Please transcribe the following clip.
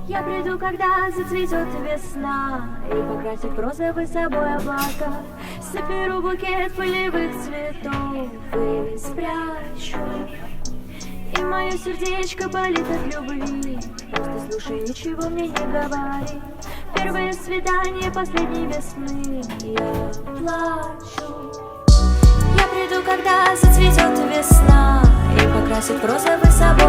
Я приду, когда зацветет весна, и покрасит розовый собой облака. Соберу букет полевых цветов и спрячу. И мое сердечко болит от любви. Просто слушай, ничего мне не говори. Первое свидание последней весны. Я плачу. Я приду, когда зацветет весна, и покрасит розовый собой